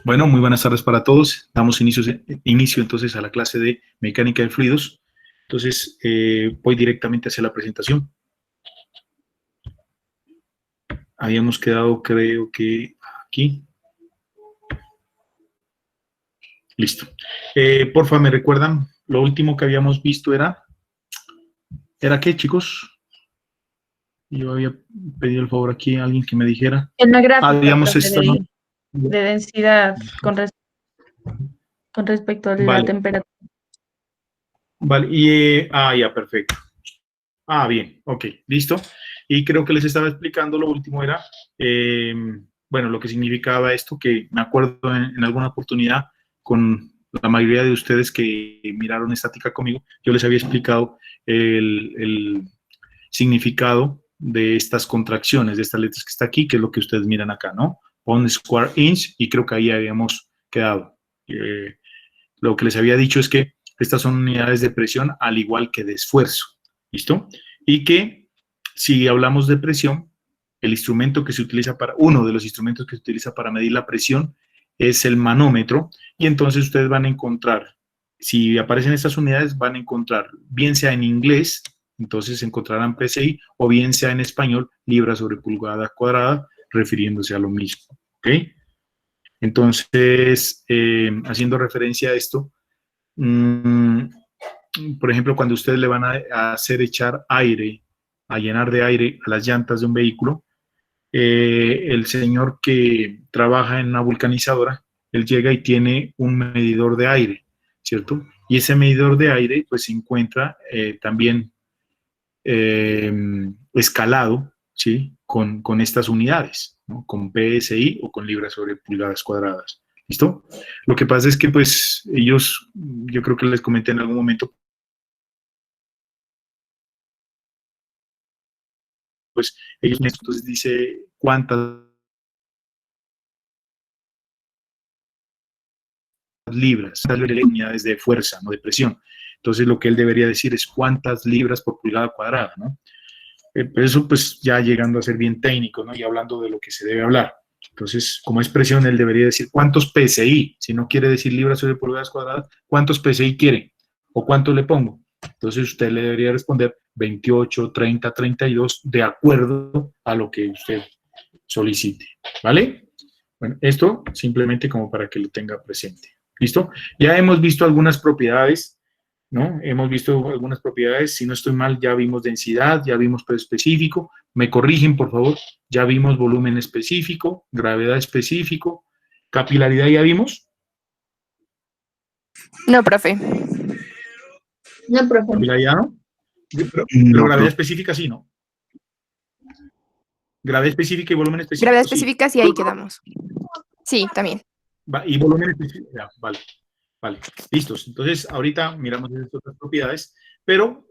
Bueno, muy buenas tardes para todos. Damos inicio entonces a la clase de mecánica de fluidos. Entonces, voy directamente hacia la presentación. Habíamos quedado, creo que aquí. Listo. Porfa, ¿me recuerdan? Lo último que habíamos visto era qué, chicos? Yo había pedido el favor aquí a alguien que me dijera. Una gráfica, digamos profe, esta, ¿no? de densidad con respecto a la Vale. temperatura. Vale, y ya, perfecto. Bien, ok, listo. Y creo que les estaba explicando, lo último era, bueno, lo que significaba esto, que me acuerdo en alguna oportunidad con la mayoría de ustedes que miraron estática conmigo, yo les había explicado el significado de estas contracciones, de estas letras que está aquí, que es lo que ustedes miran acá, ¿no? Pound square inch, y creo que ahí habíamos quedado. Lo que les había dicho es que estas son unidades de presión al igual que de esfuerzo. ¿Listo? Y que si hablamos de presión, el instrumento que se utiliza uno de los instrumentos que se utiliza para medir la presión es el manómetro, y entonces ustedes van a encontrar, si aparecen estas unidades, van a encontrar, bien sea en inglés, entonces encontrarán PSI, o bien sea en español, libra sobre pulgada cuadrada, refiriéndose a lo mismo. ¿Ok? Entonces, haciendo referencia a esto, por ejemplo, cuando ustedes le van a hacer echar aire, a llenar de aire a las llantas de un vehículo, el señor que trabaja en una vulcanizadora, él llega y tiene un medidor de aire, ¿cierto? Y ese medidor de aire, pues, se encuentra también escalado, ¿sí? Con estas unidades, ¿no? Con PSI o con libras sobre pulgadas cuadradas. ¿Listo? Lo que pasa es que, pues, ellos, yo creo que les comenté en algún momento, pues ellos entonces dice cuántas libras, unidades de fuerza, no de presión. Entonces lo que él debería decir es cuántas libras por pulgada cuadrada, ¿no? Pero eso pues ya llegando a ser bien técnico, ¿no? Y hablando de lo que se debe hablar. Entonces, como es presión, él debería decir cuántos PSI, si no quiere decir libras sobre pulgadas cuadradas, cuántos PSI quiere o cuánto le pongo. Entonces usted le debería responder 28, 30, 32, de acuerdo a lo que usted solicite, ¿vale? Bueno, esto simplemente como para que lo tenga presente. ¿Listo? Ya hemos visto algunas propiedades, ¿no? Hemos visto algunas propiedades, si no estoy mal, ya vimos densidad, ya vimos peso específico, me corrigen, por favor, ya vimos volumen específico, gravedad específico, capilaridad ya vimos. No, profe. No, profe. Capilaridad no, pero gravedad específica sí, ¿no? Gravedad específica y volumen específico. Gravedad específica sí, ahí quedamos. Sí, también. Y volumen específico, ya, vale. Vale, listos. Entonces, ahorita miramos estas otras propiedades, pero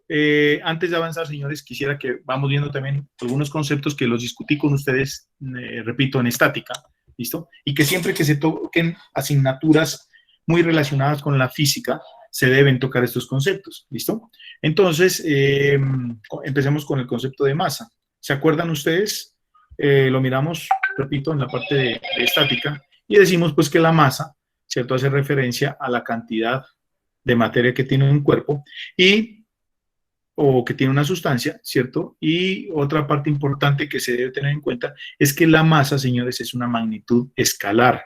antes de avanzar, señores, quisiera que vamos viendo también algunos conceptos que los discutí con ustedes, repito, en estática, ¿listo? Y que siempre que se toquen asignaturas muy relacionadas con la física, se deben tocar estos conceptos, ¿listo? Entonces, empecemos con el concepto de masa. ¿Se acuerdan ustedes? Lo miramos, repito, en la parte de estática, y decimos pues que la masa, ¿cierto? Hace referencia a la cantidad de materia que tiene un cuerpo o que tiene una sustancia, ¿cierto? Y otra parte importante que se debe tener en cuenta es que la masa, señores, es una magnitud escalar.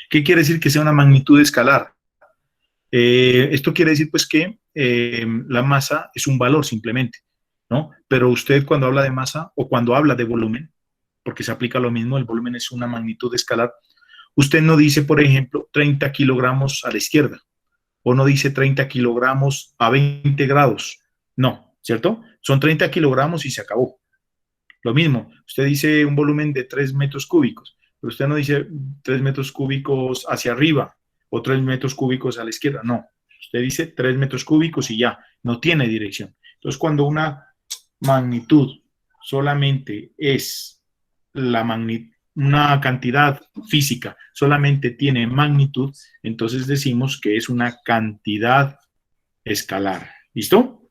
¿Qué quiere decir que sea una magnitud escalar? Esto quiere decir pues que la masa es un valor simplemente, ¿no? Pero usted cuando habla de masa o cuando habla de volumen, porque se aplica lo mismo, el volumen es una magnitud escalar, usted no dice, por ejemplo, 30 kilogramos a la izquierda, o no dice 30 kilogramos a 20 grados. No, ¿cierto? Son 30 kilogramos y se acabó. Lo mismo, usted dice un volumen de 3 metros cúbicos, pero usted no dice 3 metros cúbicos hacia arriba o 3 metros cúbicos a la izquierda. No, usted dice 3 metros cúbicos y ya, no tiene dirección. Entonces, cuando una magnitud solamente es la magnitud, una cantidad física solamente tiene magnitud, entonces decimos que es una cantidad escalar. ¿Listo?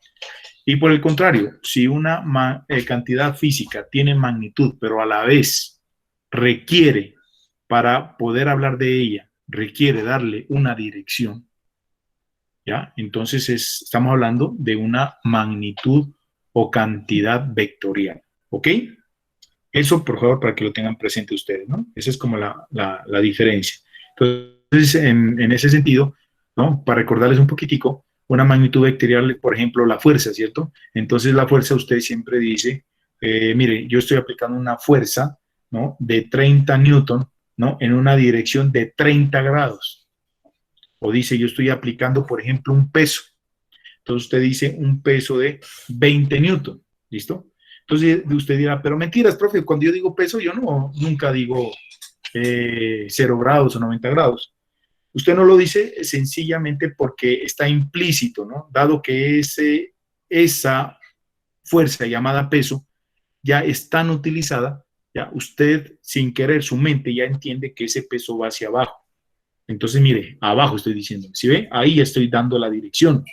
Y por el contrario, si una cantidad física tiene magnitud, pero a la vez requiere, para poder hablar de ella, requiere darle una dirección, ¿ya? Entonces estamos hablando de una magnitud o cantidad vectorial, ¿ok? Eso, por favor, para que lo tengan presente ustedes, ¿no? Esa es como la diferencia. Entonces, en ese sentido, ¿no? Para recordarles un poquitico, una magnitud vectorial, por ejemplo, la fuerza, ¿cierto? Entonces, la fuerza, usted siempre dice, mire, yo estoy aplicando una fuerza, ¿no? De 30 newton, ¿no? En una dirección de 30 grados. O dice, yo estoy aplicando, por ejemplo, un peso. Entonces, usted dice un peso de 20 newton, ¿listo? Entonces usted dirá, pero mentiras, profe, cuando yo digo peso, yo nunca digo 0 grados o 90 grados. Usted no lo dice sencillamente porque está implícito, ¿no? Dado que esa fuerza llamada peso ya es tan utilizada, ya usted sin querer, su mente ya entiende que ese peso va hacia abajo. Entonces, mire, abajo estoy diciendo, ¿sí ve? Ahí estoy dando la dirección,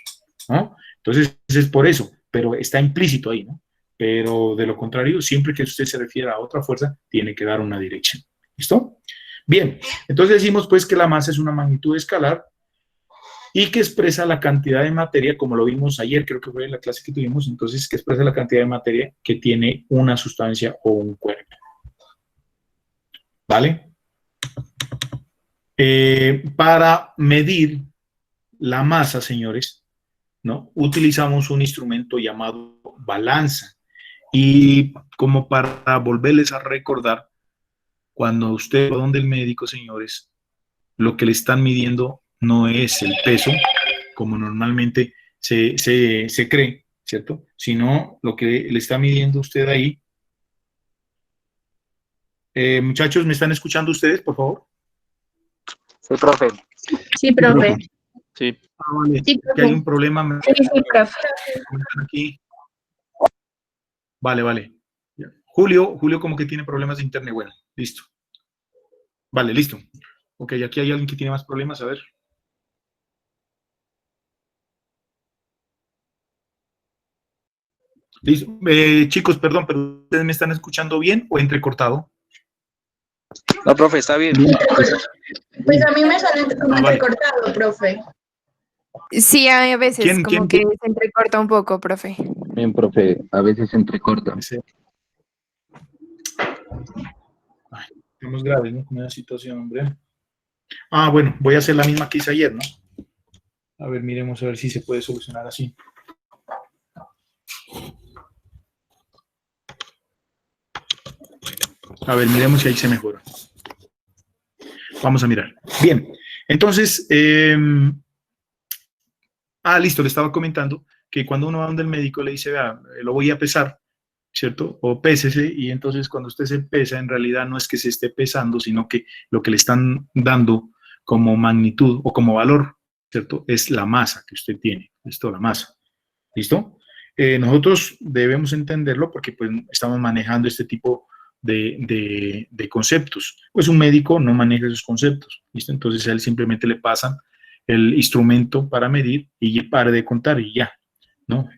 ¿no? Entonces, es por eso, pero está implícito ahí, ¿no? Pero de lo contrario, siempre que usted se refiera a otra fuerza, tiene que dar una dirección. ¿Listo? Bien, entonces decimos pues que la masa es una magnitud escalar y que expresa la cantidad de materia, como lo vimos ayer, creo que fue en la clase que tuvimos, entonces que expresa la cantidad de materia que tiene una sustancia o un cuerpo. ¿Vale? Para medir la masa, señores, ¿no? Utilizamos un instrumento llamado balanza. Y como para volverles a recordar, cuando usted va donde el médico, señores, lo que le están midiendo no es el peso, como normalmente se cree, ¿cierto? Sino lo que le está midiendo usted ahí. Muchachos, ¿me están escuchando ustedes, por favor? Sí, profe. Sí, profe. Sí. Vale. Sí, Que hay un problema. Sí, profe. Aquí. Vale. Julio como que tiene problemas de internet. Bueno, listo. Vale, listo. Ok, aquí hay alguien que tiene más problemas, a ver. Listo. Chicos, perdón, pero ¿ustedes me están escuchando bien o entrecortado? No, profe, está bien. Pues a mí me sale como vale. entrecortado, profe. Sí, a veces ¿Quién- como quién- que se entrecorta un poco, profe. Bien, profe, a veces se entrecorta. Ay, estamos graves, ¿no? Con esa situación, hombre. Ah, bueno, voy a hacer la misma que hice ayer, ¿no? A ver, miremos a ver si se puede solucionar así. A ver, miremos si ahí se mejora. Vamos a mirar. Bien, entonces, listo, le estaba comentando que cuando uno va donde el médico le dice, vea, lo voy a pesar, ¿cierto? O pésese, y entonces cuando usted se pesa, en realidad no es que se esté pesando, sino que lo que le están dando como magnitud o como valor, ¿cierto? Es la masa que usted tiene, ¿listo? La masa, ¿listo? Nosotros debemos entenderlo porque pues estamos manejando este tipo de conceptos. Pues un médico no maneja esos conceptos, ¿listo? Entonces a él simplemente le pasan el instrumento para medir y pare de contar y ya, ¿no?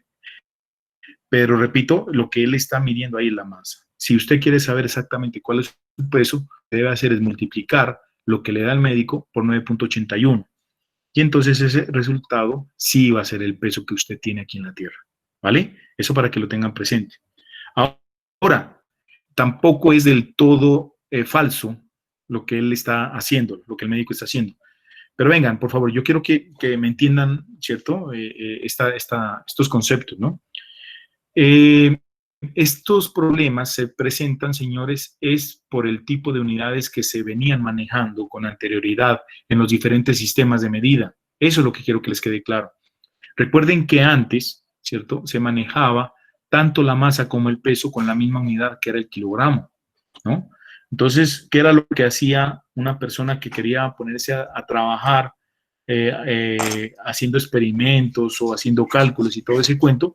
Pero repito, lo que él está midiendo ahí es la masa. Si usted quiere saber exactamente cuál es su peso, lo que debe hacer es multiplicar lo que le da el médico por 9.81. Y entonces ese resultado sí va a ser el peso que usted tiene aquí en la Tierra. ¿Vale? Eso para que lo tengan presente. Ahora, tampoco es del todo falso lo que él está haciendo, lo que el médico está haciendo. Pero vengan, por favor, yo quiero que me entiendan, ¿cierto? Estos conceptos, ¿no? Estos problemas se presentan, señores, es por el tipo de unidades que se venían manejando con anterioridad en los diferentes sistemas de medida. Eso es lo que quiero que les quede claro. Recuerden que antes, ¿cierto?, se manejaba tanto la masa como el peso con la misma unidad que era el kilogramo, ¿no? Entonces, ¿qué era lo que hacía una persona que quería ponerse a trabajar haciendo experimentos o haciendo cálculos y todo ese cuento?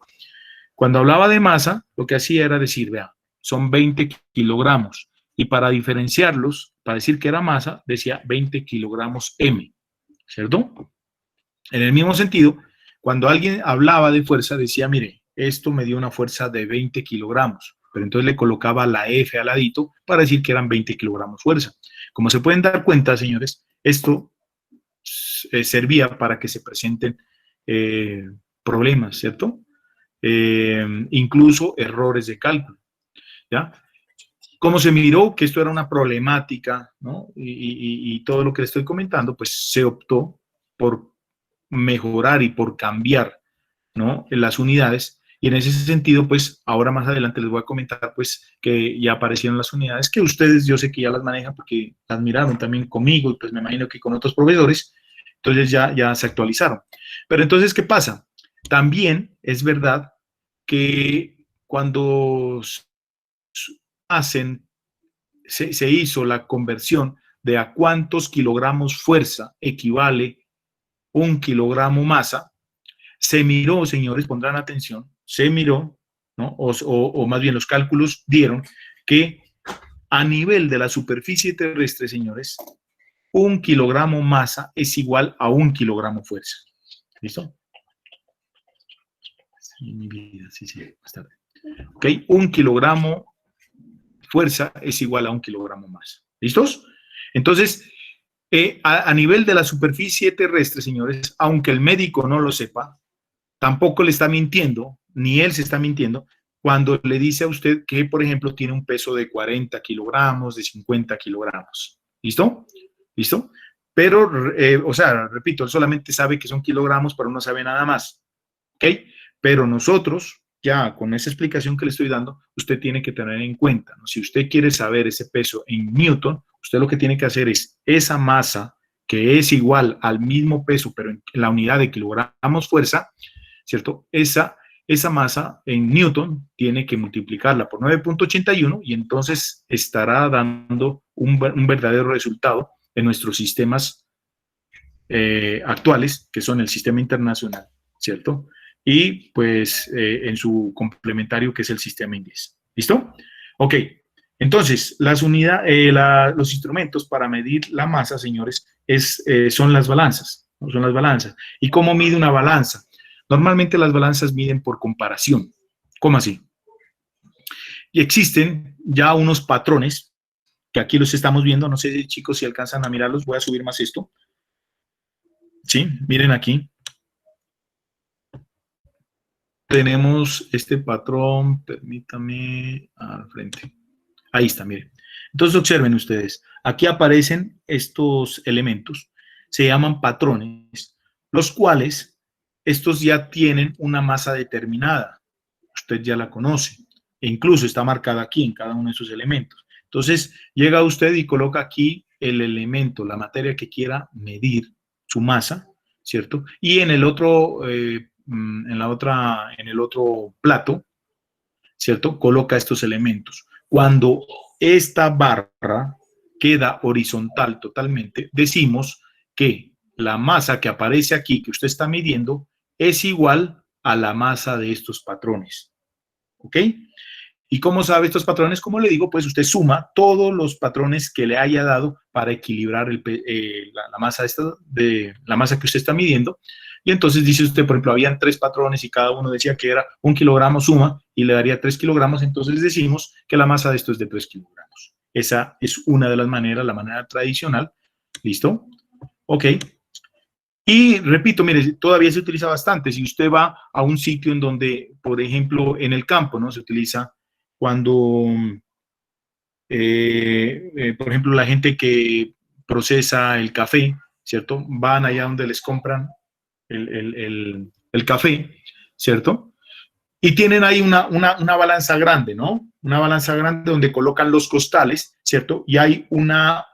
Cuando hablaba de masa, lo que hacía era decir, vea, son 20 kilogramos. Y para diferenciarlos, para decir que era masa, decía 20 kilogramos M, ¿cierto? En el mismo sentido, cuando alguien hablaba de fuerza, decía, mire, esto me dio una fuerza de 20 kilogramos. Pero entonces le colocaba la F al ladito para decir que eran 20 kilogramos fuerza. Como se pueden dar cuenta, señores, esto servía para que se presenten problemas, ¿cierto? Incluso errores de cálculo, ¿ya? Como se miró que esto era una problemática, ¿no? Y todo lo que le estoy comentando, pues se optó por mejorar y por cambiar, ¿no? Las unidades. Y en ese sentido, pues ahora más adelante les voy a comentar, pues que ya aparecieron las unidades, que ustedes yo sé que ya las manejan porque las miraron también conmigo y pues me imagino que con otros profesores, entonces ya se actualizaron. Pero entonces, ¿qué pasa? También es verdad que cuando se hizo la conversión de a cuántos kilogramos fuerza equivale 1 kilogramo masa, se miró, señores, pondrán atención, se miró, ¿no? O más bien los cálculos dieron que a nivel de la superficie terrestre, señores, 1 kilogramo masa es igual a 1 kilogramo fuerza. ¿Listo? Sí, mi vida, sí, más tarde. Ok, 1 kilogramo fuerza es igual a 1 kilogramo masa. ¿Listos? Entonces, a nivel de la superficie terrestre, señores, aunque el médico no lo sepa, tampoco le está mintiendo, ni él se está mintiendo, cuando le dice a usted que, por ejemplo, tiene un peso de 40 kilogramos, de 50 kilogramos. ¿Listo? ¿Listo? Pero, o sea, repito, él solamente sabe que son kilogramos, pero no sabe nada más. ¿Ok? Pero nosotros, ya con esa explicación que le estoy dando, usted tiene que tener en cuenta, ¿no? Si usted quiere saber ese peso en Newton, usted lo que tiene que hacer es esa masa que es igual al mismo peso, pero en la unidad de kilogramos fuerza, ¿cierto? Esa masa en Newton tiene que multiplicarla por 9.81 y entonces estará dando un verdadero resultado en nuestros sistemas actuales, que son el sistema internacional, ¿cierto? Y pues en su complementario, que es el sistema inglés. ¿Listo? Ok. Entonces, los instrumentos para medir la masa, señores, son las balanzas, ¿no? Son las balanzas. ¿Y cómo mide una balanza? Normalmente las balanzas miden por comparación. ¿Cómo así? Y existen ya unos patrones, que aquí los estamos viendo, no sé, chicos, si alcanzan a mirarlos, voy a subir más esto. Sí, miren aquí. Tenemos este patrón, permítame, al frente. Ahí está, miren. Entonces observen ustedes, aquí aparecen estos elementos, se llaman patrones, los cuales estos ya tienen una masa determinada, usted ya la conoce, e incluso está marcada aquí en cada uno de esos elementos. Entonces llega usted y coloca aquí el elemento, la materia que quiera medir, su masa, ¿cierto? Y en el otro, en el otro plato, ¿cierto? Coloca estos elementos. Cuando esta barra queda horizontal totalmente, decimos que la masa que aparece aquí, que usted está midiendo, es igual a la masa de estos patrones. ¿Ok? ¿Y cómo sabe estos patrones? Como le digo, pues usted suma todos los patrones que le haya dado para equilibrar la masa la masa que usted está midiendo. Y entonces dice usted, por ejemplo, habían 3 patrones y cada uno decía que era 1 kilogramo suma y le daría 3 kilogramos, entonces decimos que la masa de esto es de 3 kilogramos. Esa es una de las maneras, la manera tradicional. ¿Listo? Ok. Y repito, mire, todavía se utiliza bastante. Si usted va a un sitio en donde, por ejemplo, en el campo, ¿no? Se utiliza cuando, por ejemplo, la gente que procesa el café, ¿cierto? Van allá donde les compran el café, ¿cierto? Y tienen ahí una balanza grande, ¿no? Una balanza grande donde colocan los costales, ¿cierto? Y hay una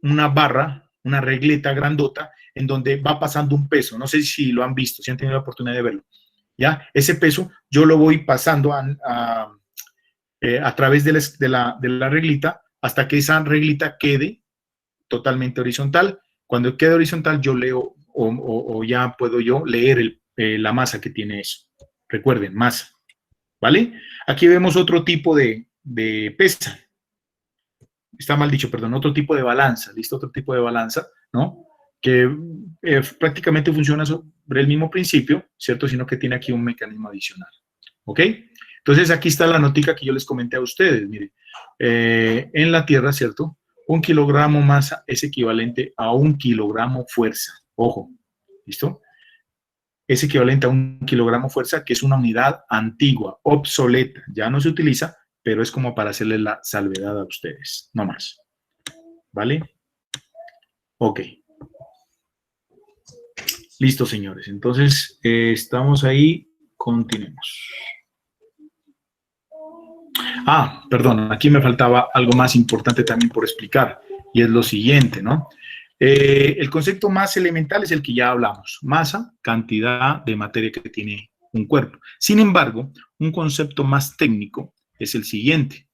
barra, una regleta grandota, en donde va pasando un peso. No sé si lo han visto, si han tenido la oportunidad de verlo. ¿Ya? Ese peso yo lo voy pasando a través de la reglita hasta que esa reglita quede totalmente horizontal. Cuando quede horizontal, yo leo o ya puedo yo leer la masa que tiene eso. Recuerden, masa. ¿Vale? Aquí vemos otro tipo de pesa. Está mal dicho, perdón, otro tipo de balanza. ¿Listo? Otro tipo de balanza, ¿no? Que prácticamente funciona sobre el mismo principio, ¿cierto? Sino que tiene aquí un mecanismo adicional. ¿Ok? Entonces, aquí está la notica que yo les comenté a ustedes. Mire, en la Tierra, ¿cierto? 1 kilogramo masa es equivalente a 1 kilogramo fuerza. Ojo, ¿listo? Es equivalente a 1 kilogramo fuerza, que es una unidad antigua, obsoleta, ya no se utiliza, pero es como para hacerle la salvedad a ustedes, no más. ¿Vale? Ok. Listo, señores. Entonces, estamos ahí, continuemos. Ah, perdón, aquí me faltaba algo más importante también por explicar, y es lo siguiente, ¿no? El concepto más elemental es el que ya hablamos, masa, cantidad de materia que tiene un cuerpo. Sin embargo, un concepto más técnico es el siguiente.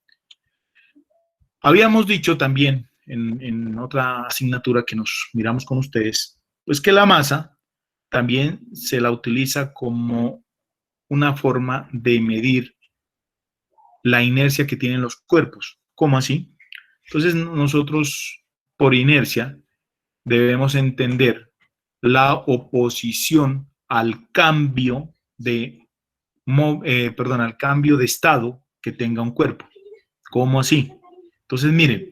Habíamos dicho también en otra asignatura que nos miramos con ustedes, pues que la masa también se la utiliza como una forma de medir la inercia que tienen los cuerpos. ¿Cómo así? Entonces nosotros, por inercia, debemos entender la oposición al cambio al cambio de estado que tenga un cuerpo. ¿Cómo así? Entonces, miren,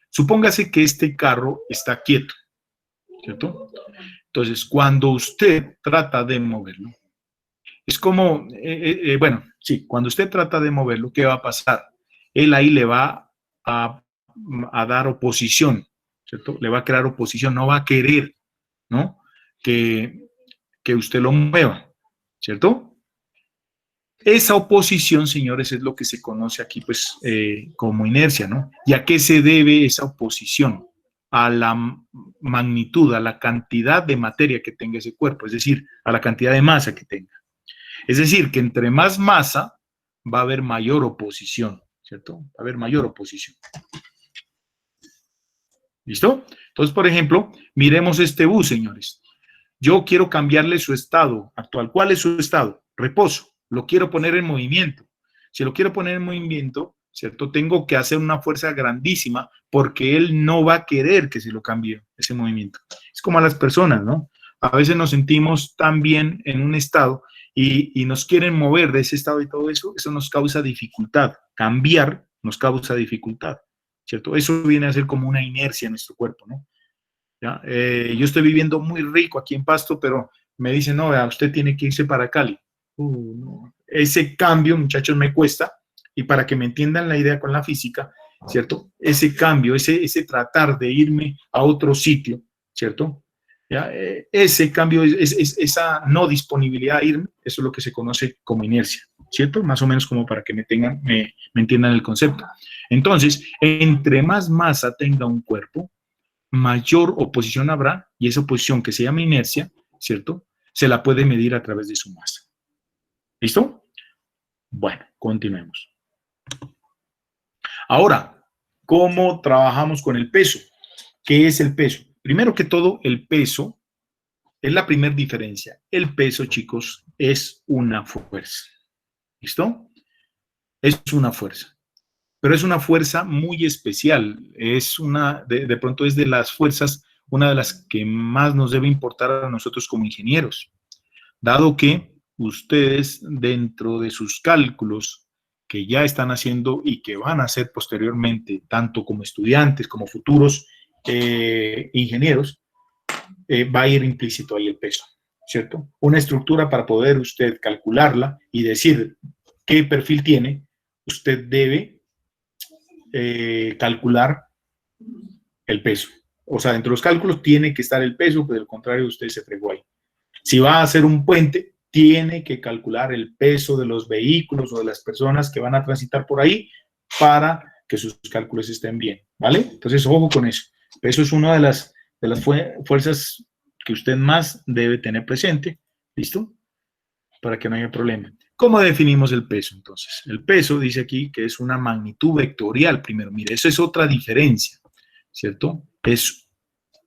supóngase que este carro está quieto, ¿cierto? Entonces, cuando usted trata de moverlo, es como, bueno, sí, cuando usted trata de moverlo, ¿qué va a pasar? Él ahí le va a, a dar oposición, ¿cierto? Le va a crear oposición, no va a querer, ¿no? Que usted lo mueva, ¿cierto? Esa oposición, señores, es lo que se conoce aquí, pues, como inercia, ¿no? ¿Y a qué se debe esa oposición? A la magnitud, a la cantidad de materia que tenga ese cuerpo, es decir, a la cantidad de masa que tenga. Es decir, que entre más masa va a haber mayor oposición, ¿cierto? Va a haber mayor oposición. ¿Listo? Entonces, por ejemplo, miremos este bus, señores. Yo quiero cambiarle su estado actual. ¿Cuál es su estado? Reposo. Lo quiero poner en movimiento. Si lo quiero poner en movimiento, ¿cierto? Tengo que hacer una fuerza grandísima porque él no va a querer que se lo cambie ese movimiento. Es como a las personas, ¿no? A veces nos sentimos tan bien en un estado y nos quieren mover de ese estado y todo eso, eso nos causa dificultad. Cambiar nos causa dificultad, ¿cierto? Eso viene a ser como una inercia en nuestro cuerpo, ¿no? ¿Ya? Yo estoy viviendo muy rico aquí en Pasto, pero me dicen, no, vea, usted tiene que irse para Cali. No. Ese cambio, muchachos, me cuesta, y para que me entiendan la idea con la física, ¿cierto? Ese cambio, ese tratar de irme a otro sitio, ¿cierto? ¿Ya? Ese cambio, esa no disponibilidad a irme, eso es lo que se conoce como inercia, ¿cierto? Más o menos como para que me entiendan el concepto. Entonces, entre más masa tenga un cuerpo, mayor oposición habrá, y esa oposición que se llama inercia, ¿cierto? Se la puede medir a través de su masa. ¿Listo? Bueno, continuemos. Ahora, ¿cómo trabajamos con el peso? ¿Qué es el peso? Primero que todo, el peso es la primera diferencia. El peso, chicos, es una fuerza. ¿Listo? Es una fuerza. Pero es una fuerza muy especial. Es de pronto es de las fuerzas, una de las que más nos debe importar a nosotros como ingenieros, dado que ustedes dentro de sus cálculos que ya están haciendo y que van a hacer posteriormente, tanto como estudiantes como futuros ingenieros, va a ir implícito ahí el peso, ¿cierto? Una estructura para poder usted calcularla y decir qué perfil tiene, usted debe calcular el peso. O sea, dentro de los cálculos tiene que estar el peso, pero del contrario usted se fregó ahí. Si va a hacer un puente, tiene que calcular el peso de los vehículos o de las personas que van a transitar por ahí para que sus cálculos estén bien, ¿vale? Entonces, ojo con eso. Eso es una de las fuerzas que usted más debe tener presente, ¿listo? Para que no haya problema. ¿Cómo definimos el peso, entonces? El peso dice aquí que es una magnitud vectorial, primero. Mire, eso es otra diferencia, ¿cierto? Es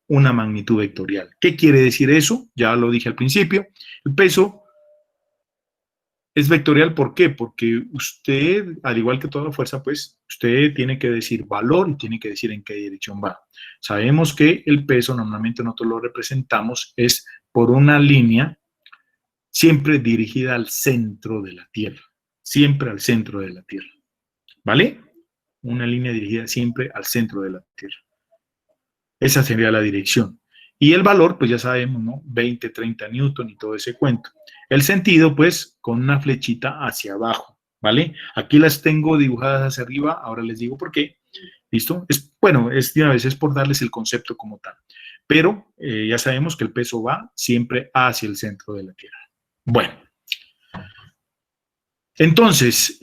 una magnitud vectorial. ¿Qué quiere decir eso? Ya lo dije al principio. El peso es vectorial, ¿por qué? Porque usted, al igual que toda fuerza, pues, usted tiene que decir valor y tiene que decir en qué dirección va. Sabemos que el peso, normalmente nosotros lo representamos, es por una línea siempre dirigida al centro de la Tierra. Siempre al centro de la Tierra. ¿Vale? Una línea dirigida siempre al centro de la Tierra. Esa sería la dirección. Y el valor, pues ya sabemos, ¿no? 20, 30 newton y todo ese cuento. El sentido, pues, con una flechita hacia abajo, ¿vale? Aquí las tengo dibujadas hacia arriba, ahora les digo por qué. ¿Listo? Bueno, de una vez es por darles el concepto como tal. Pero ya sabemos que el peso va siempre hacia el centro de la Tierra. Bueno. Entonces,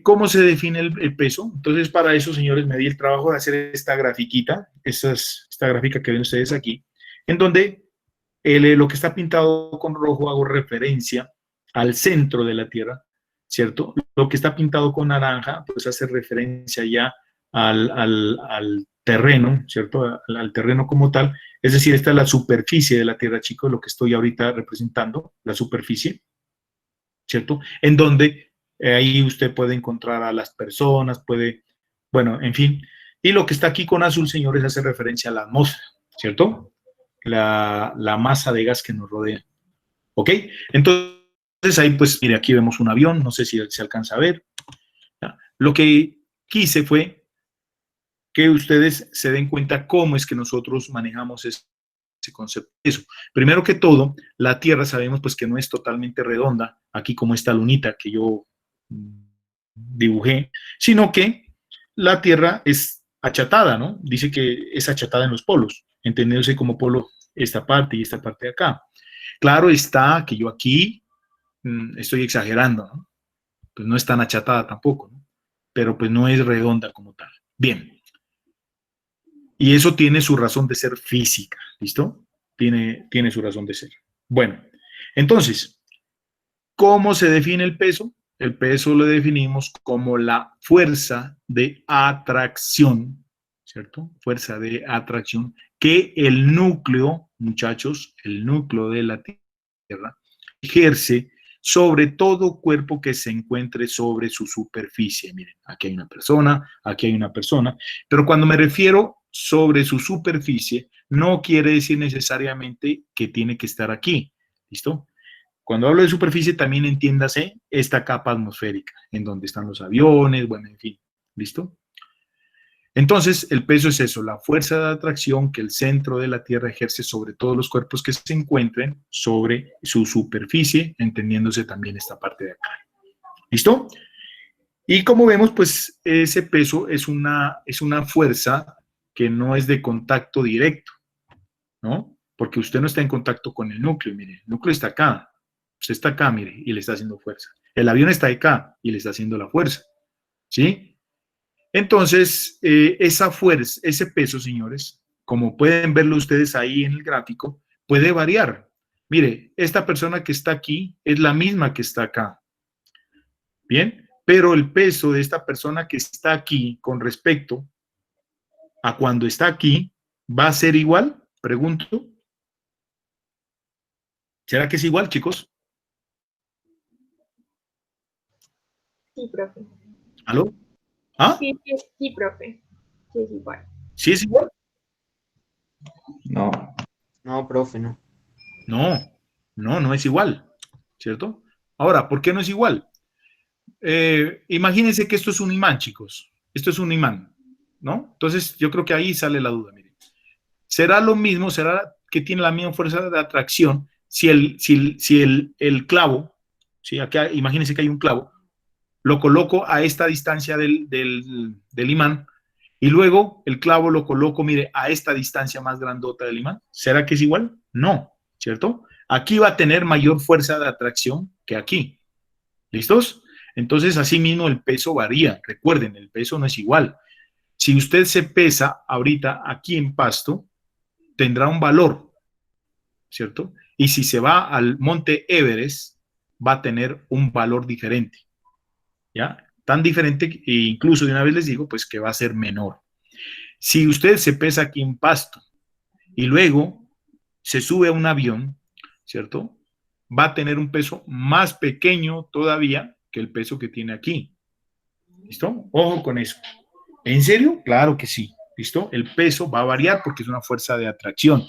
¿cómo se define el peso? Entonces, para eso, señores, me di el trabajo de hacer esta grafiquita, esta gráfica que ven ustedes aquí, en donde lo que está pintado con rojo hago referencia al centro de la Tierra, ¿cierto? Lo que está pintado con naranja, pues hace referencia ya al terreno, ¿cierto? Al terreno como tal. Es decir, esta es la superficie de la Tierra, chicos, lo que estoy ahorita representando, la superficie, ¿cierto? En donde ahí usted puede encontrar a las personas, bueno, en fin. Y lo que está aquí con azul, señores, hace referencia a la atmósfera, ¿cierto? La masa de gas que nos rodea. ¿Ok? Entonces ahí, pues, mire, aquí vemos un avión, no sé si se alcanza a ver. ¿Ya? Lo que quise fue que ustedes se den cuenta cómo es que nosotros manejamos ese concepto. Eso. Primero que todo, la Tierra sabemos pues que no es totalmente redonda, aquí como esta lunita que yo dibujé, sino que la Tierra es achatada, ¿no? Dice que es achatada en los polos, entendiéndose como polo esta parte y esta parte de acá. Claro está que yo aquí estoy exagerando, ¿no? Pues no es tan achatada tampoco, ¿no? Pero pues no es redonda como tal. Bien. Y eso tiene su razón de ser física, ¿listo? Tiene su razón de ser. Bueno, entonces, ¿cómo se define el peso? El peso lo definimos como la fuerza de atracción, ¿cierto? Fuerza de atracción que el núcleo, muchachos, el núcleo de la Tierra ejerce sobre todo cuerpo que se encuentre sobre su superficie. Miren, aquí hay una persona, pero cuando me refiero sobre su superficie, no quiere decir necesariamente que tiene que estar aquí, ¿listo? Cuando hablo de superficie, también entiéndase esta capa atmosférica, en donde están los aviones, bueno, en fin, ¿listo? Entonces, el peso es eso, la fuerza de atracción que el centro de la Tierra ejerce sobre todos los cuerpos que se encuentren sobre su superficie, entendiéndose también esta parte de acá. ¿Listo? Y como vemos, pues ese peso es una fuerza que no es de contacto directo, ¿no? Porque usted no está en contacto con el núcleo, mire, el núcleo está acá, usted está acá, mire, y le está haciendo fuerza. El avión está acá y le está haciendo la fuerza, ¿sí? Entonces, esa fuerza, ese peso, señores, como pueden verlo ustedes ahí en el gráfico, puede variar. Mire, esta persona que está aquí es la misma que está acá, ¿bien? Pero el peso de esta persona que está aquí con respecto a cuando está aquí, ¿va a ser igual? Pregunto. ¿Será que es igual, chicos? Sí, profe. ¿Aló? ¿Ah? Sí, profe. Sí, es igual. ¿Sí es igual? No. No, profe, no. No es igual, ¿cierto? Ahora, ¿por qué no es igual? Imagínense que esto es un imán, chicos. Esto es un imán, ¿no? Entonces, yo creo que ahí sale la duda, miren. ¿Será lo mismo, será que tiene la misma fuerza de atracción si el clavo, ¿sí? Acá, imagínense que hay un clavo, lo coloco a esta distancia del imán y luego el clavo lo coloco, mire, a esta distancia más grandota del imán? ¿Será que es igual? No, ¿cierto? Aquí va a tener mayor fuerza de atracción que aquí. ¿Listos? Entonces, asimismo, el peso varía. Recuerden, el peso no es igual. Si usted se pesa ahorita aquí en Pasto, tendrá un valor, ¿cierto? Y si se va al monte Everest, va a tener un valor diferente, ¿ya? Tan diferente, e incluso de una vez les digo, pues que va a ser menor. Si usted se pesa aquí en Pasto y luego se sube a un avión, ¿cierto? Va a tener un peso más pequeño todavía que el peso que tiene aquí. ¿Listo? Ojo con eso. ¿En serio? Claro que sí. ¿Listo? El peso va a variar porque es una fuerza de atracción.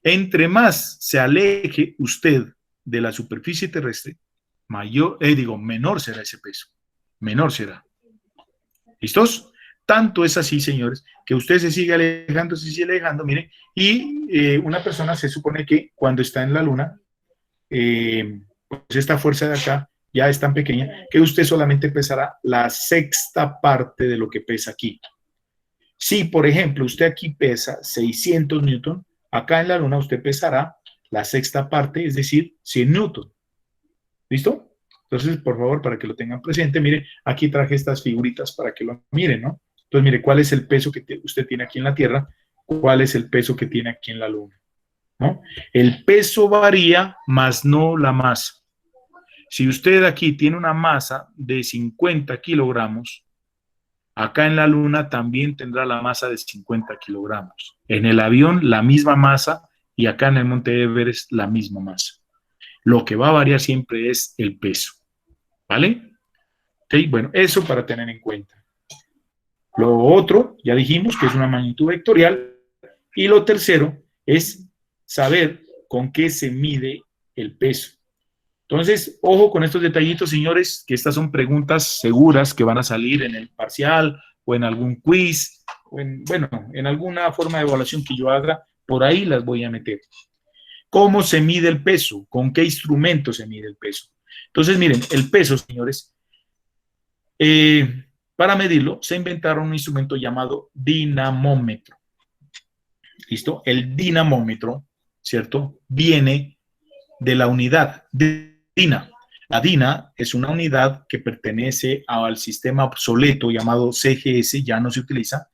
Entre más se aleje usted de la superficie terrestre, menor será ese peso. Menor será. ¿Listos? Tanto es así, señores, que usted se sigue alejando, mire, y una persona se supone que cuando está en la luna, pues esta fuerza de acá ya es tan pequeña que usted solamente pesará la sexta parte de lo que pesa aquí. Si, por ejemplo, usted aquí pesa 600 newton, acá en la luna usted pesará la sexta parte, es decir, 100 newton. ¿Listo? Entonces, por favor, para que lo tengan presente, mire, aquí traje estas figuritas para que lo miren, ¿no? Entonces, mire, ¿cuál es el peso que usted tiene aquí en la Tierra? ¿Cuál es el peso que tiene aquí en la Luna? ¿No? El peso varía, más no la masa. Si usted aquí tiene una masa de 50 kilogramos, acá en la Luna también tendrá la masa de 50 kilogramos. En el avión, la misma masa, y acá en el Monte Everest, la misma masa. Lo que va a variar siempre es el peso. ¿Vale? Ok, bueno, eso para tener en cuenta. Lo otro, ya dijimos que es una magnitud vectorial. Y lo tercero es saber con qué se mide el peso. Entonces, ojo con estos detallitos, señores, que estas son preguntas seguras que van a salir en el parcial o en algún quiz, o en alguna forma de evaluación que yo haga, por ahí las voy a meter. ¿Cómo se mide el peso? ¿Con qué instrumento se mide el peso? Entonces, miren, el peso, señores, para medirlo se inventaron un instrumento llamado dinamómetro. ¿Listo? El dinamómetro, ¿cierto? Viene de la unidad DINA. La DINA es una unidad que pertenece al sistema obsoleto llamado CGS, ya no se utiliza,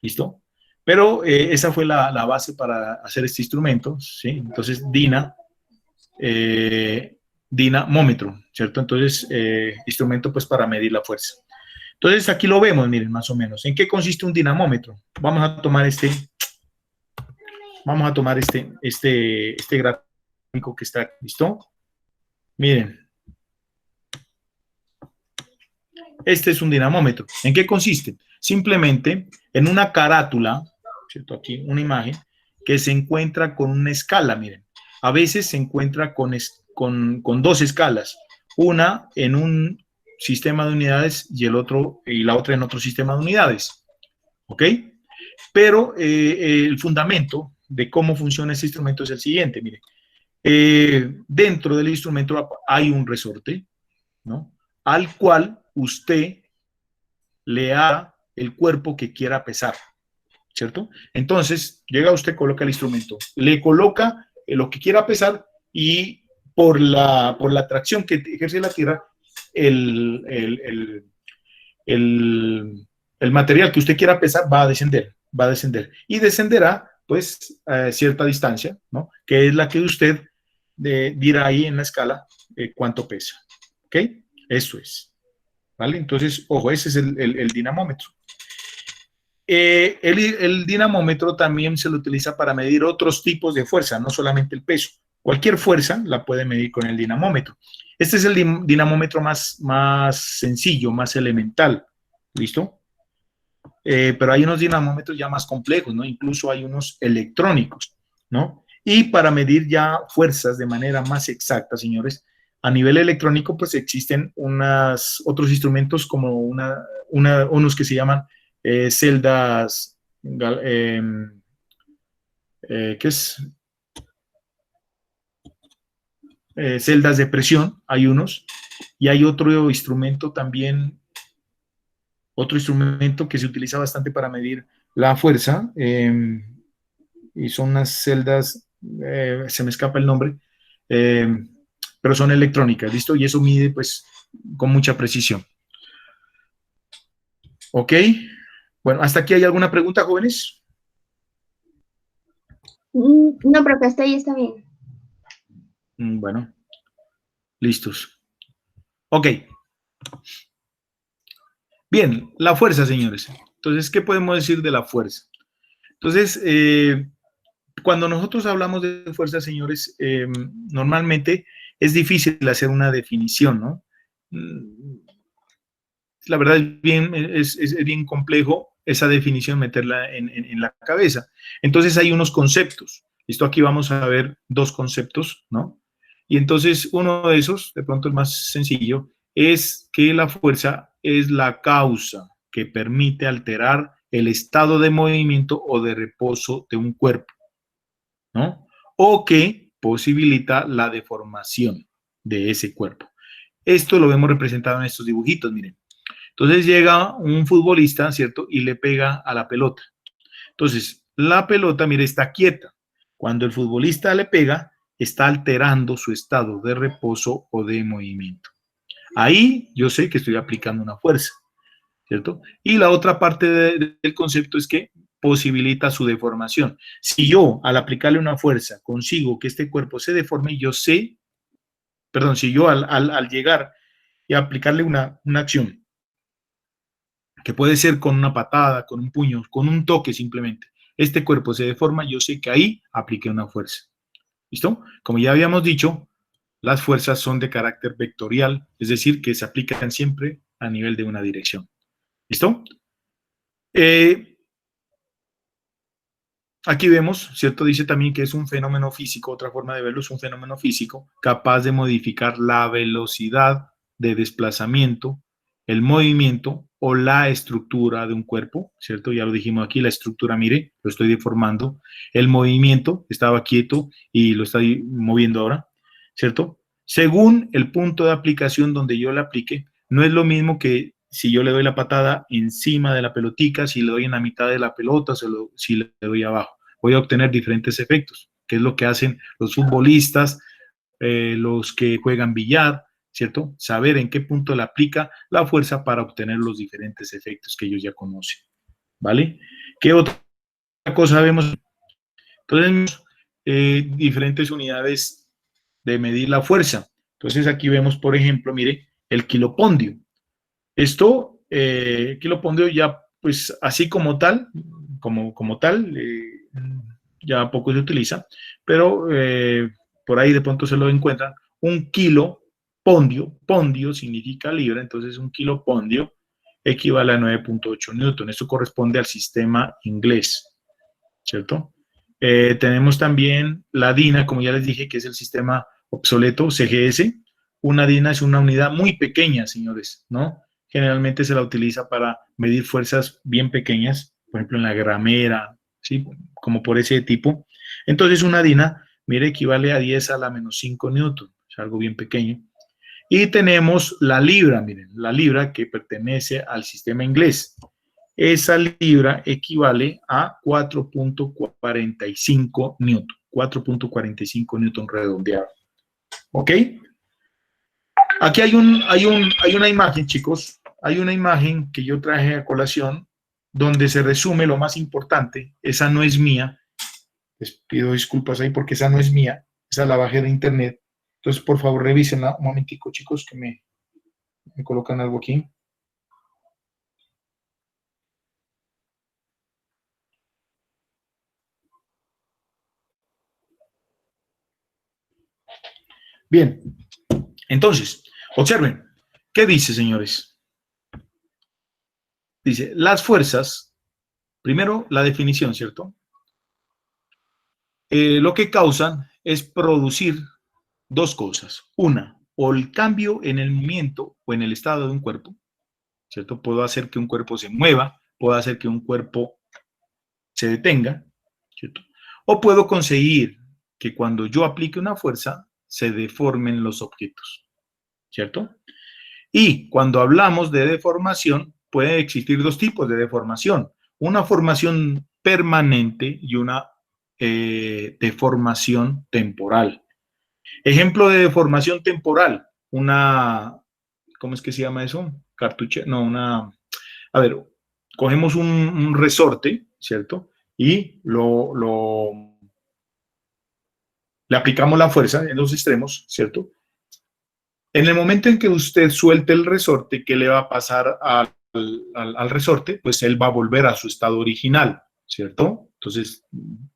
¿listo? Pero esa fue la base para hacer este instrumento, ¿sí? Entonces, dinamómetro, ¿cierto? Entonces, instrumento pues para medir la fuerza. Entonces, aquí lo vemos, miren, más o menos. ¿En qué consiste un dinamómetro? Vamos a tomar este gráfico que está, ¿listo? Miren. Este es un dinamómetro. ¿En qué consiste? Simplemente en una carátula, ¿cierto? Aquí una imagen que se encuentra con una escala, miren. A veces se encuentra con dos escalas, una en un sistema de unidades y la otra en otro sistema de unidades. ¿Ok? Pero el fundamento de cómo funciona este instrumento es el siguiente, miren. Dentro del instrumento hay un resorte, ¿no? Al cual usted le da el cuerpo que quiera pesar, ¿cierto? Entonces, llega usted, coloca el instrumento, le coloca lo que quiera pesar y por la atracción que ejerce la Tierra, el material que usted quiera pesar va a descender y descenderá pues a cierta distancia, ¿no? Que es la que usted dirá ahí en la escala cuánto pesa, ¿ok? Eso es, ¿vale? Entonces, ojo, ese es el dinamómetro. El dinamómetro también se lo utiliza para medir otros tipos de fuerza, no solamente el peso. Cualquier fuerza la puede medir con el dinamómetro. Este es el dinamómetro más sencillo, más elemental, ¿listo? Pero hay unos dinamómetros ya más complejos, ¿no? Incluso hay unos electrónicos, ¿no? Y para medir ya fuerzas de manera más exacta, señores, a nivel electrónico, pues existen otros instrumentos como unos que se llaman celdas, celdas de presión, hay unos, y hay otro instrumento también, otro instrumento que se utiliza bastante para medir la fuerza, y son unas celdas, se me escapa el nombre, pero son electrónicas, ¿listo? Y eso mide, pues, con mucha precisión. ¿Ok? Bueno, ¿hasta aquí hay alguna pregunta, jóvenes? No, profe, hasta ahí está bien. Bueno, listos. Ok. Bien, la fuerza, señores. Entonces, ¿qué podemos decir de la fuerza? Entonces, cuando nosotros hablamos de fuerza, señores, normalmente es difícil hacer una definición, ¿no? La verdad es bien complejo esa definición, meterla en la cabeza. Entonces hay unos conceptos. Listo, aquí vamos a ver dos conceptos, ¿no? Y entonces uno de esos, de pronto el más sencillo, es que la fuerza es la causa que permite alterar el estado de movimiento o de reposo de un cuerpo, ¿no? O que posibilita la deformación de ese cuerpo. Esto lo vemos representado en estos dibujitos, miren. Entonces llega un futbolista, ¿cierto? Y le pega a la pelota. Entonces, la pelota, mire, está quieta. Cuando el futbolista le pega, está alterando su estado de reposo o de movimiento. Ahí yo sé que estoy aplicando una fuerza, ¿cierto? Y la otra parte del concepto es que posibilita su deformación. Si yo, al aplicarle una fuerza, consigo que este cuerpo se deforme, yo sé, perdón, si yo al llegar y aplicarle una acción, que puede ser con una patada, con un puño, con un toque simplemente, este cuerpo se deforma, yo sé que ahí apliqué una fuerza. ¿Listo? Como ya habíamos dicho, las fuerzas son de carácter vectorial, es decir, que se aplican siempre a nivel de una dirección. ¿Listo? Aquí vemos, ¿cierto? Dice también que es un fenómeno físico, otra forma de verlo es un fenómeno físico capaz de modificar la velocidad de desplazamiento, el movimiento o la estructura de un cuerpo, ¿cierto? Ya lo dijimos aquí, la estructura, mire, lo estoy deformando. El movimiento, estaba quieto y lo estoy moviendo ahora, ¿cierto? Según el punto de aplicación donde yo le aplique, no es lo mismo que si yo le doy la patada encima de la pelotica, si le doy en la mitad de la pelota, si le doy abajo. Voy a obtener diferentes efectos, que es lo que hacen los futbolistas, los que juegan billar, ¿cierto? Saber en qué punto le aplica la fuerza para obtener los diferentes efectos que ellos ya conocen, ¿vale? ¿Qué otra cosa vemos? Entonces, diferentes unidades de medir la fuerza. Entonces, aquí vemos, por ejemplo, mire, el kilopondio. Esto, kilopondio ya, pues, así como tal, ya poco se utiliza, pero por ahí de pronto se lo encuentran. Un pondio significa libra, entonces un kilopondio equivale a 9.8 newton. Esto corresponde al sistema inglés, ¿cierto? Tenemos también la DINA, como ya les dije, que es el sistema obsoleto, CGS. Una DINA es una unidad muy pequeña, señores, ¿no? Generalmente se la utiliza para medir fuerzas bien pequeñas, por ejemplo, en la gramera, ¿sí? Como por ese tipo. Entonces, una DINA, mire, equivale a 10 a la menos 5 newton, es algo bien pequeño. Y tenemos la libra, miren, la libra que pertenece al sistema inglés. Esa libra equivale a 4.45 newton, 4.45 newton redondeado. ¿Ok? Aquí hay una imagen, chicos, hay una imagen que yo traje a colación donde se resume lo más importante. Esa no es mía, les pido disculpas ahí porque esa no es mía, esa la bajé de internet. Entonces, por favor, revísenla un momentico, chicos, que me colocan algo aquí. Bien, entonces, observen, ¿qué dice, señores? Dice, las fuerzas, primero la definición, ¿cierto? Lo que causan es producir dos cosas. Una, o el cambio en el movimiento o en el estado de un cuerpo, ¿cierto? Puedo hacer que un cuerpo se mueva, puedo hacer que un cuerpo se detenga, ¿cierto? O puedo conseguir que cuando yo aplique una fuerza se deformen los objetos, ¿cierto? Y cuando hablamos de deformación, puede existir dos tipos de deformación. Una formación permanente y una deformación temporal. Ejemplo de deformación temporal, ¿cómo es que se llama eso? Cartucho, no, a ver, cogemos un resorte, ¿cierto? Y le aplicamos la fuerza en los extremos, ¿cierto? En el momento en que usted suelte el resorte, ¿qué le va a pasar al resorte? Pues él va a volver a su estado original, ¿cierto? Entonces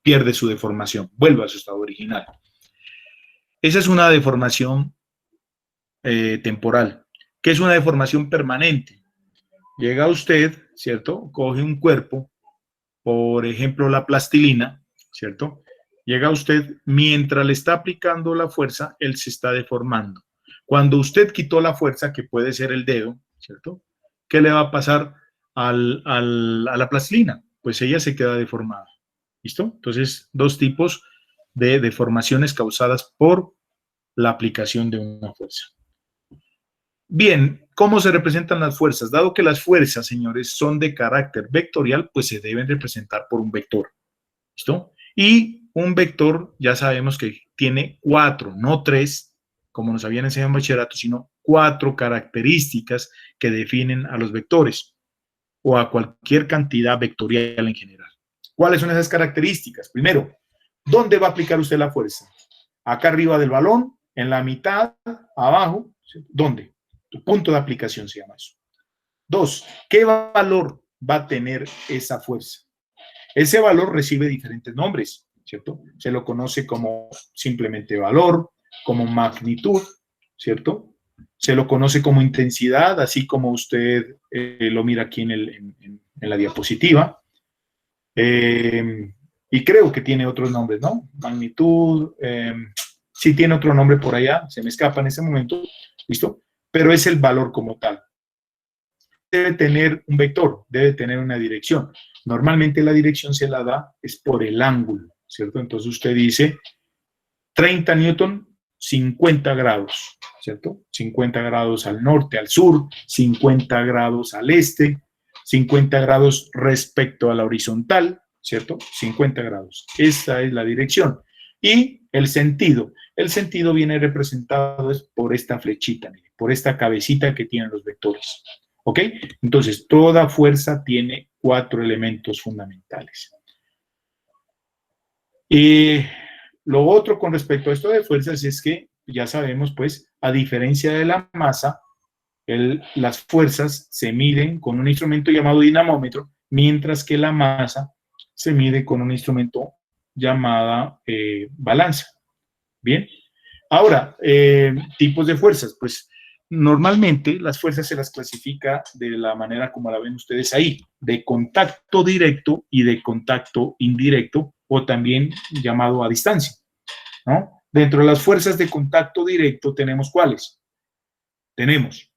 pierde su deformación, vuelve a su estado original. Esa es una deformación temporal. ¿Qué es una deformación permanente? Llega usted, ¿cierto? Coge un cuerpo, por ejemplo la plastilina, ¿cierto? Llega usted, mientras le está aplicando la fuerza, él se está deformando. Cuando usted quitó la fuerza, que puede ser el dedo, ¿cierto? ¿Qué le va a pasar a la plastilina, pues ella se queda deformada. ¿Listo? Entonces, dos tipos de deformaciones causadas por la aplicación de una fuerza. Bien, ¿cómo se representan las fuerzas? Dado que las fuerzas, señores, son de carácter vectorial, pues se deben representar por un vector. ¿Listo? Y un vector, ya sabemos que tiene 4, no 3, como nos habían enseñado en bachillerato, sino 4 características que definen a los vectores o a cualquier cantidad vectorial en general. ¿Cuáles son esas características? Primero, ¿dónde va a aplicar usted la fuerza? Acá arriba del balón, en la mitad, abajo, ¿dónde? Tu punto de aplicación se llama eso. 2, ¿qué valor va a tener esa fuerza? Ese valor recibe diferentes nombres, ¿cierto? Se lo conoce como simplemente valor, como magnitud, ¿cierto? Se lo conoce como intensidad, así como usted lo mira aquí en la diapositiva. Y creo que tiene otros nombres, ¿no? Magnitud, sí tiene otro nombre por allá, se me escapa en ese momento, ¿listo? Pero es el valor como tal. Debe tener un vector, debe tener una dirección. Normalmente la dirección se la da es por el ángulo, ¿cierto? Entonces usted dice 30 newton, 50 grados, ¿cierto? 50 grados al norte, al sur, 50 grados al este, 50 grados respecto a la horizontal, ¿cierto? 50 grados. Esta es la dirección. Y el sentido viene representado por esta flechita, por esta cabecita que tienen los vectores. ¿Ok? Entonces, toda fuerza tiene 4 elementos fundamentales. Y lo otro con respecto a esto de fuerzas es que ya sabemos, pues, a diferencia de la masa, las fuerzas se miden con un instrumento llamado dinamómetro, mientras que la masa se mide con un instrumento llamado balanza. Bien. Ahora, tipos de fuerzas, pues, normalmente las fuerzas se las clasifica de la manera como la ven ustedes ahí, de contacto directo y de contacto indirecto, o también llamado a distancia, ¿no? Dentro de las fuerzas de contacto directo tenemos ¿cuáles? Tenemos,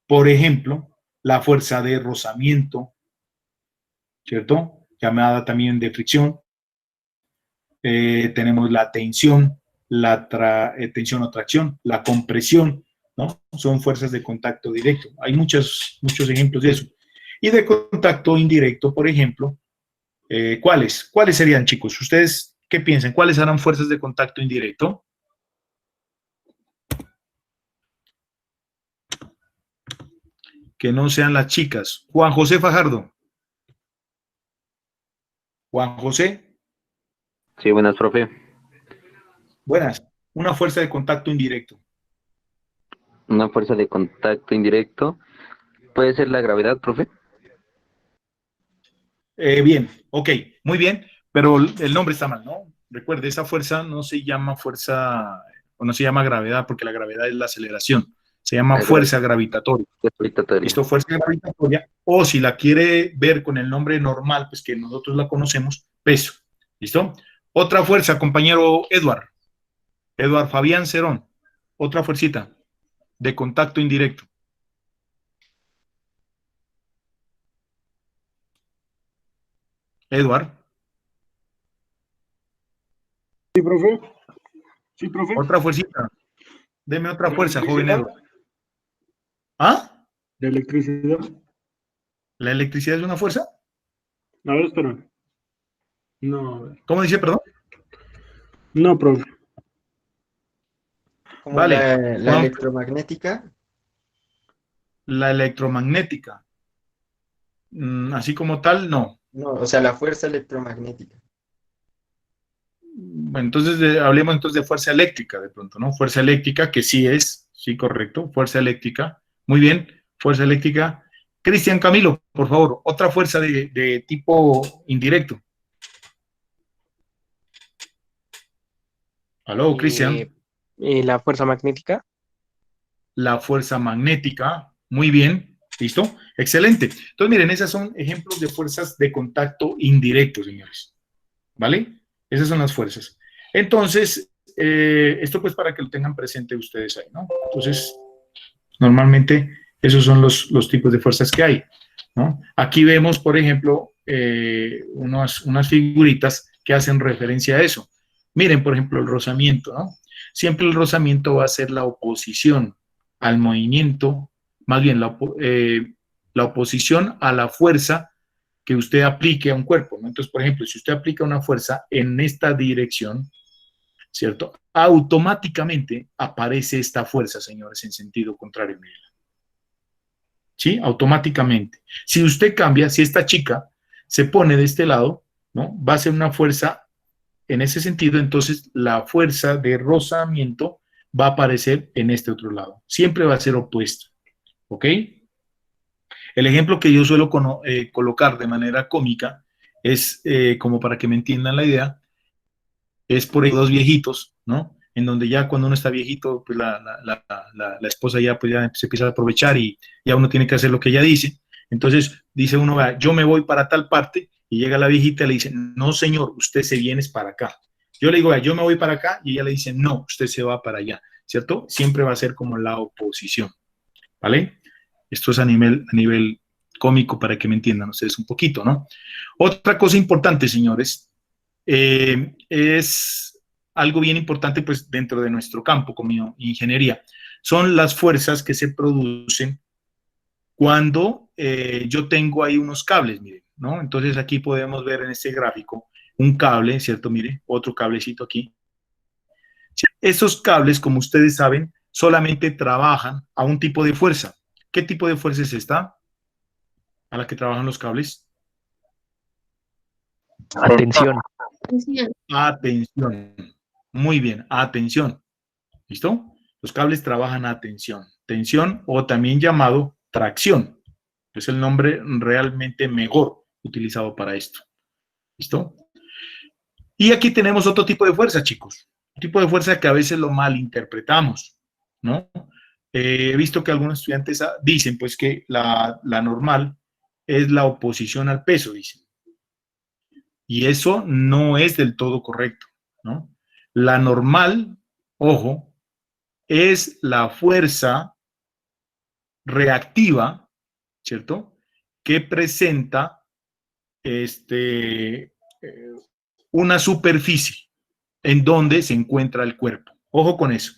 por ejemplo, la fuerza de rozamiento, ¿cierto? Llamada también de fricción. Tenemos la tensión, tensión o tracción, la compresión, ¿no? Son fuerzas de contacto directo. Hay muchos ejemplos de eso. Y de contacto indirecto, por ejemplo, ¿cuáles? ¿Cuáles serían, chicos? ¿Ustedes qué piensan? ¿Cuáles serán fuerzas de contacto indirecto? Que no sean las chicas. Juan José Fajardo. Juan José. Sí, buenas, profe. Buenas. Una fuerza de contacto indirecto. Una fuerza de contacto indirecto. ¿Puede ser la gravedad, profe? Bien, ok, muy bien, pero el nombre está mal, ¿no? Recuerde, esa fuerza no se llama fuerza, o no se llama gravedad, porque la gravedad es la aceleración, se llama fuerza gravitatoria. ¿Listo? Fuerza gravitatoria, o si la quiere ver con el nombre normal, pues que nosotros la conocemos, peso. ¿Listo? Otra fuerza, compañero Eduard Fabián Cerón, otra fuercita de contacto indirecto. Eduard. Sí, profe. Sí, profe. Otra fuercita. Deme otra fuerza, joven Eduard. ¿Ah? ¿De electricidad? ¿La electricidad es una fuerza? A ver, espera. No. ¿Cómo dice, perdón? No, profe. Como Vale. la electromagnética. La electromagnética. Así como tal, no. No, o sea, la fuerza electromagnética. Bueno, entonces hablemos entonces de fuerza eléctrica de pronto, ¿no? Fuerza eléctrica, que sí es, sí, correcto, fuerza eléctrica. Muy bien, fuerza eléctrica. Cristian Camilo, por favor, otra fuerza de tipo indirecto. Aló, Cristian. La fuerza magnética. La fuerza magnética, muy bien, ¿listo? Excelente. Entonces, miren, esas son ejemplos de fuerzas de contacto indirecto, señores. ¿Vale? Esas son las fuerzas. Entonces, esto pues para que lo tengan presente ustedes ahí, ¿no? Entonces, normalmente esos son los tipos de fuerzas que hay. ¿no? Aquí vemos, por ejemplo, unas figuritas que hacen referencia a eso. Miren, por ejemplo, el rozamiento, ¿no? Siempre el rozamiento va a ser la oposición al movimiento, más bien la oposición a la fuerza que usted aplique a un cuerpo, ¿no? Entonces, por ejemplo, si usted aplica una fuerza en esta dirección, ¿cierto? Automáticamente aparece esta fuerza, señores, en sentido contrario. ¿Sí? Automáticamente. Si usted cambia, si esta chica se pone de este lado, ¿no? Va a ser una fuerza en ese sentido, entonces la fuerza de rozamiento va a aparecer en este otro lado. Siempre va a ser opuesta. ¿Ok? El ejemplo que yo suelo colocar de manera cómica es, como para que me entiendan la idea, es por ejemplo dos viejitos, ¿no? En donde ya cuando uno está viejito, pues la esposa ya, pues ya se empieza a aprovechar y ya uno tiene que hacer lo que ella dice. Entonces dice uno, vea, yo me voy para tal parte, y llega la viejita y le dice, no señor, usted se viene para acá. Yo le digo, vea, yo me voy para acá, y ella le dice, no, usted se va para allá, ¿cierto? Siempre va a ser como la oposición, ¿vale? Esto es a nivel cómico para que me entiendan ustedes un poquito, ¿no? Otra cosa importante, señores, es algo bien importante pues dentro de nuestro campo como ingeniería, son las fuerzas que se producen cuando yo tengo ahí unos cables, miren, ¿no? Entonces aquí podemos ver en este gráfico un cable, ¿cierto? Mire, otro cablecito aquí. Esos cables, como ustedes saben, solamente trabajan a un tipo de fuerza. ¿Qué tipo de fuerza es esta a la que trabajan los cables? Atención. Atención. Atención. Muy bien, atención. ¿Listo? Los cables trabajan a tensión. Tensión o también llamado tracción. Es el nombre realmente mejor utilizado para esto. ¿Listo? Y aquí tenemos otro tipo de fuerza, chicos. Un tipo de fuerza que a veces lo malinterpretamos, ¿no? He visto que algunos estudiantes dicen, pues, que la normal es la oposición al peso, dicen. Y eso no es del todo correcto, ¿no? La normal, ojo, es la fuerza reactiva, ¿cierto? Que presenta una superficie en donde se encuentra el cuerpo. Ojo con eso.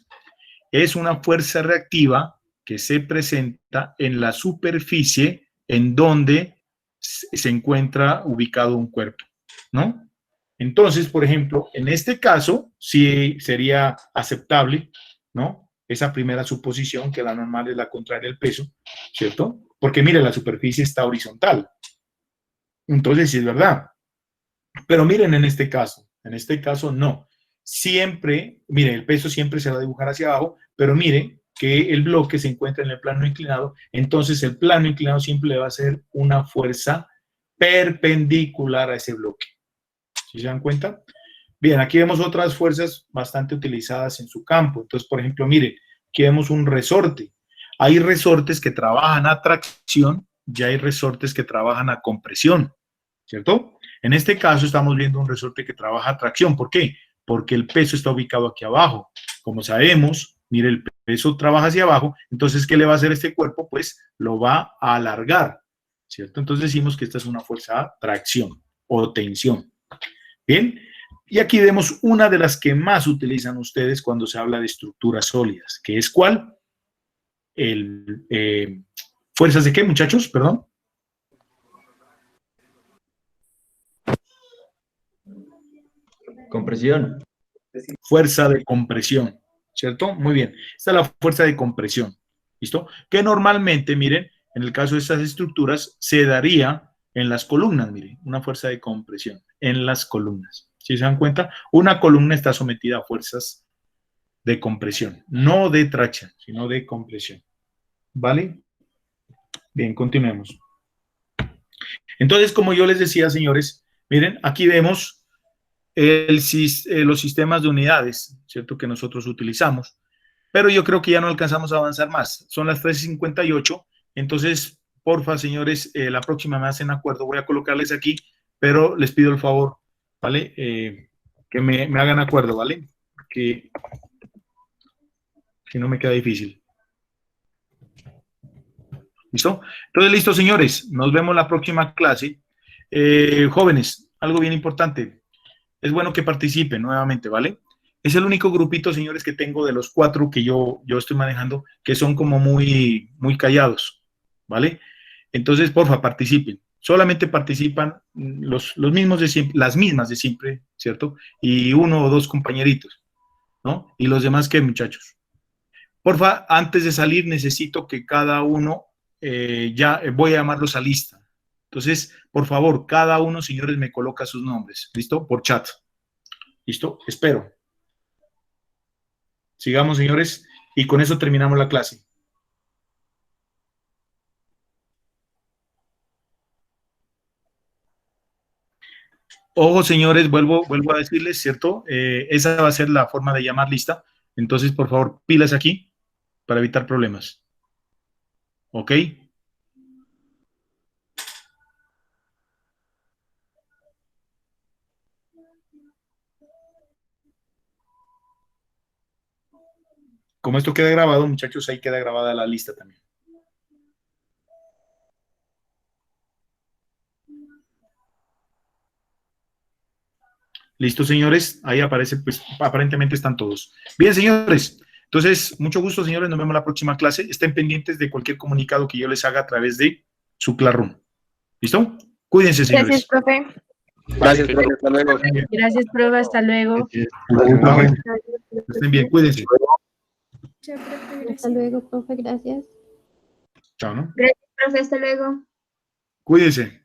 Es una fuerza reactiva que se presenta en la superficie en donde se encuentra ubicado un cuerpo, ¿no? Entonces, por ejemplo, en este caso, sí sería aceptable, ¿no? Esa primera suposición, que la normal es la contraria del peso, ¿cierto? Porque mire, la superficie está horizontal. Entonces, sí es verdad. Pero miren en este caso no. Siempre, mire, el peso siempre se va a dibujar hacia abajo, pero mire que el bloque se encuentra en el plano inclinado, entonces el plano inclinado siempre le va a ser una fuerza perpendicular a ese bloque. ¿Sí se dan cuenta? Bien, aquí vemos otras fuerzas bastante utilizadas en su campo. Entonces, por ejemplo, mire, aquí vemos un resorte. Hay resortes que trabajan a tracción y hay resortes que trabajan a compresión, ¿cierto? En este caso estamos viendo un resorte que trabaja a tracción. ¿Por qué? Porque el peso está ubicado aquí abajo. Como sabemos, mire, el peso trabaja hacia abajo, entonces, ¿qué le va a hacer este cuerpo? Pues lo va a alargar, ¿cierto? Entonces decimos que esta es una fuerza a tracción o tensión. Bien, y aquí vemos una de las que más utilizan ustedes cuando se habla de estructuras sólidas, que es ¿cuál? ¿Fuerzas de qué, muchachos? Perdón. Compresión. Fuerza de compresión, ¿cierto? Muy bien. Esta es la fuerza de compresión, ¿listo? Que normalmente, miren, en el caso de estas estructuras, se daría en las columnas, miren, una fuerza de compresión en las columnas. ¿Sí se dan cuenta? Una columna está sometida a fuerzas de compresión, no de tracción, sino de compresión. ¿Vale? Bien, continuemos. Entonces, como yo les decía, señores, miren, aquí vemos los sistemas de unidades, ¿cierto? Que nosotros utilizamos. Pero yo creo que ya no alcanzamos a avanzar más. Son las 3:58. Entonces, porfa, señores, la próxima me hacen acuerdo. Voy a colocarles aquí, pero les pido el favor, ¿vale? Que me hagan acuerdo, ¿vale? Que si no me queda difícil. ¿Listo? Entonces, listo, señores. Nos vemos la próxima clase. Jóvenes, algo bien importante. Es bueno que participen nuevamente, ¿vale? Es el único grupito, señores, que tengo de los 4 que yo estoy manejando, que son como muy callados, ¿vale? Entonces, porfa, participen. Solamente participan los mismos de siempre, las mismas de siempre, ¿cierto? Y 1 o 2 compañeritos, ¿no? Y los demás, ¿qué, muchachos? Porfa, antes de salir necesito que cada uno, voy a llamarlos a lista. Entonces, por favor, cada uno, señores, me coloca sus nombres, ¿listo? Por chat. ¿Listo? Espero. Sigamos, señores, y con eso terminamos la clase. Ojo, señores, vuelvo a decirles, ¿cierto? Esa va a ser la forma de llamar lista. Entonces, por favor, pilas aquí para evitar problemas. ¿Ok? Como esto queda grabado, muchachos, ahí queda grabada la lista también. Listo, señores. Ahí aparece, pues, aparentemente están todos. Bien, señores. Entonces, mucho gusto, señores. Nos vemos en la próxima clase. Estén pendientes de cualquier comunicado que yo les haga a través de su Classroom. ¿Listo? Cuídense, señores. Gracias, profe. Gracias, profe. Hasta luego. Gracias, profe. Hasta luego. Estén bien, cuídense. Hasta luego, profe. Gracias. Chao, ¿no? Gracias, profe. Hasta luego. Cuídense.